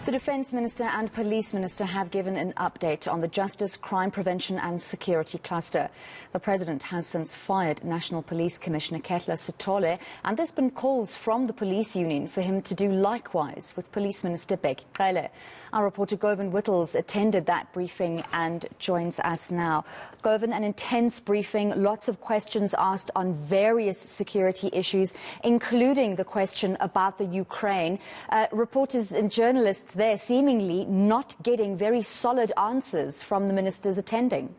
The Defence Minister and Police Minister have given an update on the Justice, Crime Prevention and Security cluster. The President has since fired National Police Commissioner Ketla Sitole, and there's been calls from the police union for him to do likewise with Police Minister Bheki Cele. Our reporter Govan Whittles attended that briefing and joins us now. Govan, an intense briefing, lots of questions asked on various security issues, including the question about the Ukraine. Reporters and journalists there seemingly not getting very solid answers from the ministers attending.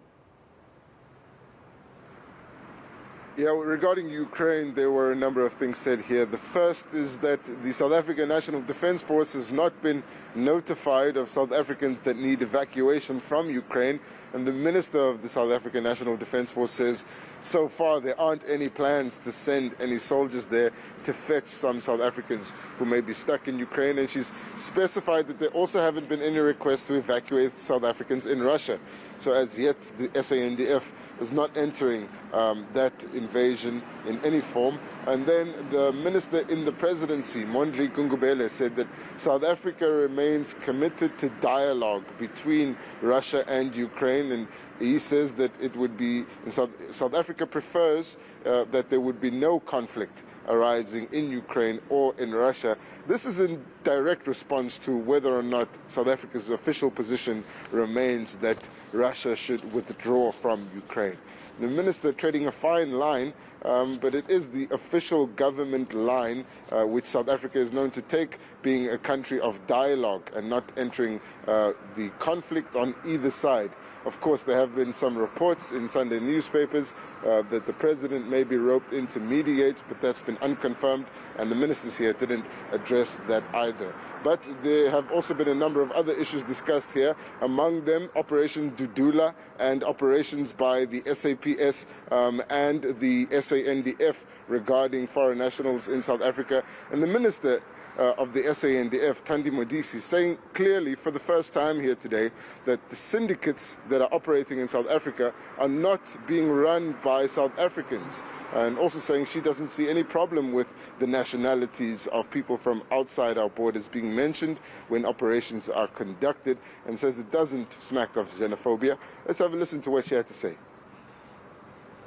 Yeah, regarding Ukraine, there were a number of things said here. The first is that the South African National Defence Force has not been notified of South Africans that need evacuation from Ukraine. And the Minister of the South African National Defence Force says so far there aren't any plans to send any soldiers there to fetch some South Africans who may be stuck in Ukraine. And she's specified that there also haven't been any requests to evacuate South Africans in Russia. So as yet, the SANDF is not entering that invasion in any form. And then the minister in the presidency, Mondli Gungubele, said that South Africa remains committed to dialogue between Russia and Ukraine. And he says that it would be, South Africa prefers that there would be no conflict arising in Ukraine or in Russia. This is in direct response to whether or not South Africa's official position remains that Russia should withdraw from Ukraine. The minister treading a fine line, but it is the official government line which South Africa is known to take, being a country of dialogue and not entering the conflict on either side. Of course, there have been some reports in Sunday newspapers that the president may be roped in to mediate, but that's been unconfirmed, and the ministers here didn't address that either. But there have also been a number of other issues discussed here, among them Operation Dudula and operations by the SAPS and the SANDF regarding foreign nationals in South Africa. And the minister of the SANDF, Thandi Modise, saying clearly for the first time here today that the syndicates that are operating in South Africa are not being run by South Africans, and also saying she doesn't see any problem with the nationalities of people from outside our borders being mentioned when operations are conducted, and says it doesn't smack of xenophobia. Let's have a listen to what she had to say.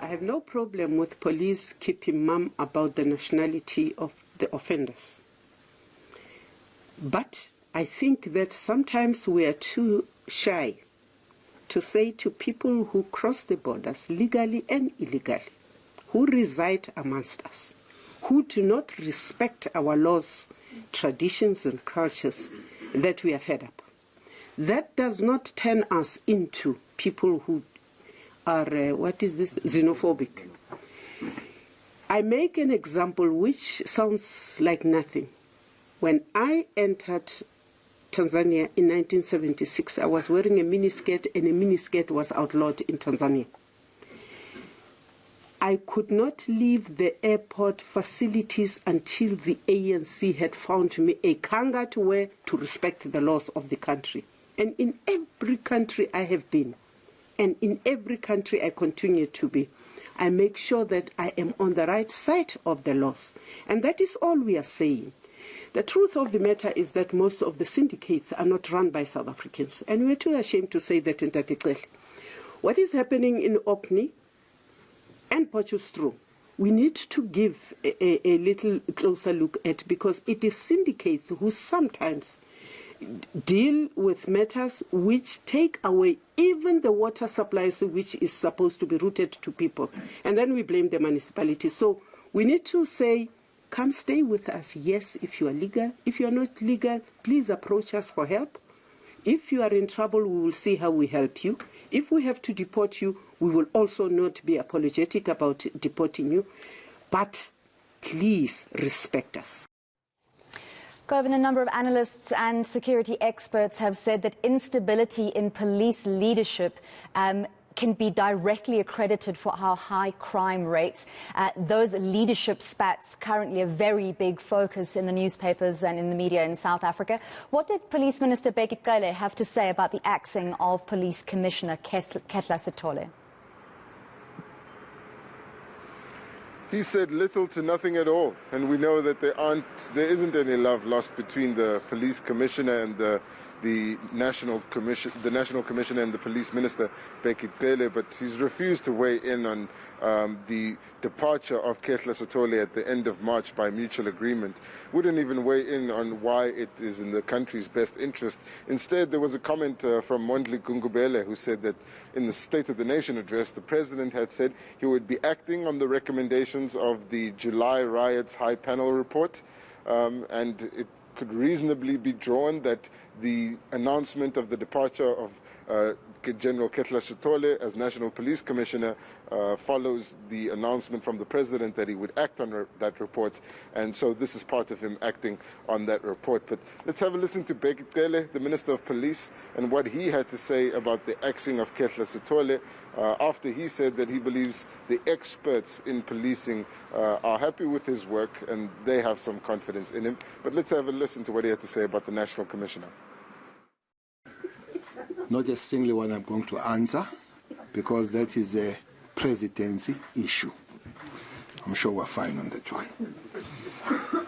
I have no problem with police keeping mum about the nationality of the offenders. But I think that sometimes we are too shy to say to people who cross the borders legally and illegally, who reside amongst us, who do not respect our laws, traditions and cultures, that we are fed up. That does not turn us into people who are, xenophobic. I make an example which sounds like nothing. When I entered Tanzania in 1976, I was wearing a miniskirt, and a miniskirt was outlawed in Tanzania. I could not leave the airport facilities until the ANC had found me a kanga to wear to respect the laws of the country. And in every country I have been, and in every country I continue to be, I make sure that I am on the right side of the laws. And that is all we are saying. The truth of the matter is that most of the syndicates are not run by South Africans, and we're too ashamed to say that in Tatekele. What is happening in Orkney and Potchefstroom, we need to give a little closer look at, because it is syndicates who sometimes deal with matters which take away even the water supplies which is supposed to be routed to people, and then we blame the municipality. So we need to say, come stay with us, yes, if you are legal. If you are not legal, please approach us for help. If you are in trouble, we will see how we help you. If we have to deport you, we will also not be apologetic about deporting you. But please respect us. Govan, a number of analysts and security experts have said that instability in police leadership can be directly accredited for our high crime rates. Those leadership spats currently a very big focus in the newspapers and in the media in South Africa. What did Police Minister Bheki Cele have to say about the axing of Police Commissioner Ketla Sitole? He said little to nothing at all, and we know that there isn't any love lost between the police commissioner and the national commissioner and the police minister, Bekitele, but he's refused to weigh in on the departure of Ketla Sithole at the end of March by mutual agreement. Wouldn't even weigh in on why it is in the country's best interest. Instead, there was a comment from Mondli Gungubele, who said that in the State of the Nation address, the president had said he would be acting on the recommendations of the July riots high panel report, and it could reasonably be drawn that the announcement of the departure of General Ketla Sithole as National Police Commissioner follows the announcement from the President that he would act on that report, and so this is part of him acting on that report. But let's have a listen to Bekitele, the Minister of Police, and what he had to say about the axing of Ketla Sithole after he said that he believes the experts in policing are happy with his work and they have some confidence in him. But let's have a listen to what he had to say about the National Commissioner. Not a single one I'm going to answer, because that is a presidency issue. I'm sure we're fine on that one.